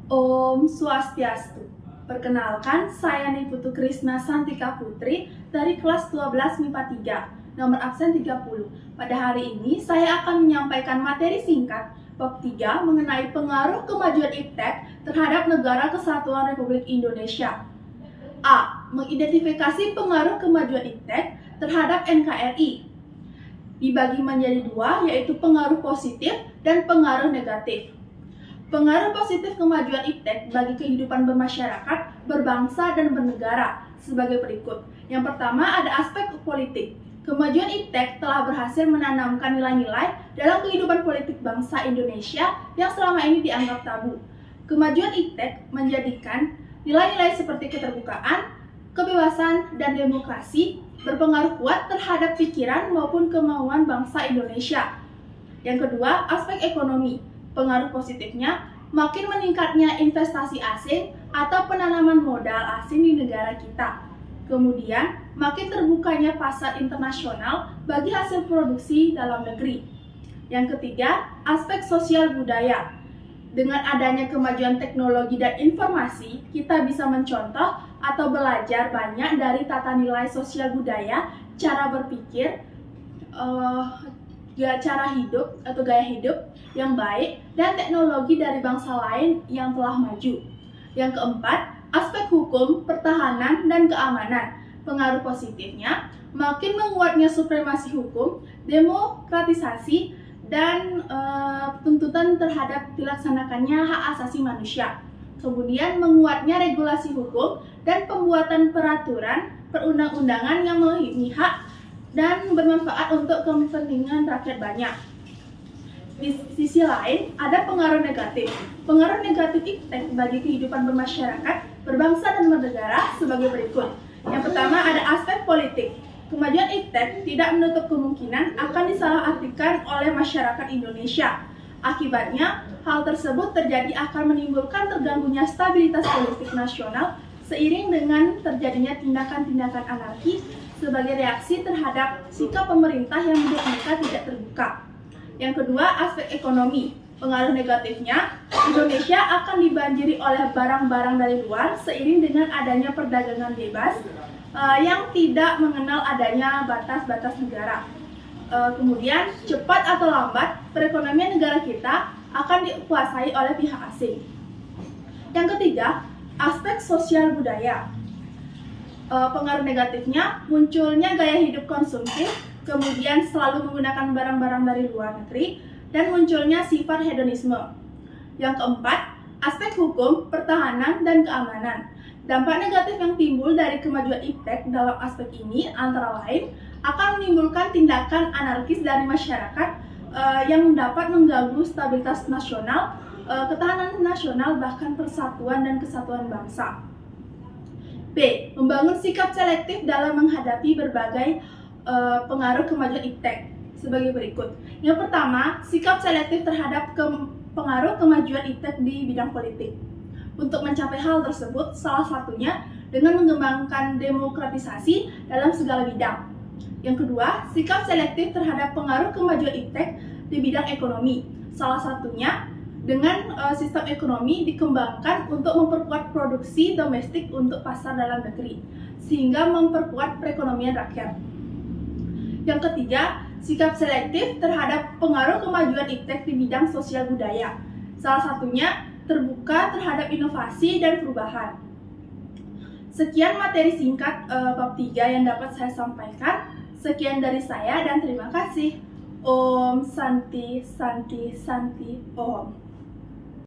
Om Swastiastu. Perkenalkan, saya Niputu Krisna Santika Putri dari kelas 12 MIPA 3, nomor absen 30. Pada hari ini, saya akan menyampaikan materi singkat bab 3 mengenai pengaruh kemajuan iptek terhadap Negara Kesatuan Republik Indonesia. A. Mengidentifikasi pengaruh kemajuan iptek terhadap NKRI. Dibagi menjadi dua, yaitu pengaruh positif dan pengaruh negatif. Pengaruh positif kemajuan iptek bagi kehidupan bermasyarakat, berbangsa, dan bernegara sebagai berikut. Yang pertama ada aspek politik. Kemajuan iptek telah berhasil menanamkan nilai-nilai dalam kehidupan politik bangsa Indonesia yang selama ini dianggap tabu. Kemajuan iptek menjadikan nilai-nilai seperti keterbukaan, kebebasan, dan demokrasi berpengaruh kuat terhadap pikiran maupun kemauan bangsa Indonesia. Yang kedua, aspek ekonomi. Pengaruh positifnya, makin meningkatnya investasi asing atau penanaman modal asing di negara kita. Kemudian, makin terbukanya pasar internasional bagi hasil produksi dalam negeri. Yang ketiga, aspek sosial budaya. Dengan adanya kemajuan teknologi dan informasi, kita bisa mencontoh atau belajar banyak dari tata nilai sosial budaya, cara berpikir, cara hidup atau gaya hidup yang baik, dan teknologi dari bangsa lain yang telah maju. Yang keempat, aspek hukum, pertahanan, dan keamanan. Pengaruh positifnya, makin menguatnya supremasi hukum, demokratisasi, dan tuntutan terhadap dilaksanakannya hak asasi manusia. Kemudian menguatnya regulasi hukum dan pembuatan peraturan perundang-undangan yang memihak dan bermanfaat untuk kepentingan rakyat banyak. Di sisi lain, ada pengaruh negatif. Pengaruh negatif iptek bagi kehidupan bermasyarakat, berbangsa, dan bernegara sebagai berikut. Yang pertama ada aspek politik. Kemajuan iptek tidak menutup kemungkinan akan disalahartikan oleh masyarakat Indonesia. Akibatnya, hal tersebut terjadi akan menimbulkan terganggunya stabilitas politik nasional seiring dengan terjadinya tindakan-tindakan anarki sebagai reaksi terhadap sikap pemerintah yang membuat mereka tidak terbuka. Yang kedua, aspek ekonomi. Pengaruh negatifnya, Indonesia akan dibanjiri oleh barang-barang dari luar seiring dengan adanya perdagangan bebas yang tidak mengenal adanya batas-batas negara. Kemudian, cepat atau lambat, perekonomian negara kita akan dikuasai oleh pihak asing. Yang ketiga, aspek sosial budaya. Pengaruh negatifnya, munculnya gaya hidup konsumtif, kemudian selalu menggunakan barang-barang dari luar negeri, dan munculnya sifat hedonisme. Yang keempat, aspek hukum, pertahanan, dan keamanan. Dampak negatif yang timbul dari kemajuan iptek dalam aspek ini antara lain akan menimbulkan tindakan anarkis dari masyarakat yang dapat mengganggu stabilitas nasional, ketahanan nasional, bahkan persatuan dan kesatuan bangsa. B. Membangun sikap selektif dalam menghadapi berbagai pengaruh kemajuan iptek sebagai berikut. Yang pertama, sikap selektif terhadap pengaruh kemajuan iptek di bidang politik. Untuk mencapai hal tersebut, salah satunya dengan mengembangkan demokratisasi dalam segala bidang. Yang kedua, sikap selektif terhadap pengaruh kemajuan iptek di bidang ekonomi. Salah satunya dengan sistem ekonomi dikembangkan untuk memperkuat produksi domestik untuk pasar dalam negeri, sehingga memperkuat perekonomian rakyat. Yang ketiga, sikap selektif terhadap pengaruh kemajuan iptek di bidang sosial budaya. Salah satunya terbuka terhadap inovasi dan perubahan. Sekian materi singkat bab 3 yang dapat saya sampaikan. Sekian dari saya dan terima kasih. Om Santi Santi Santi Om.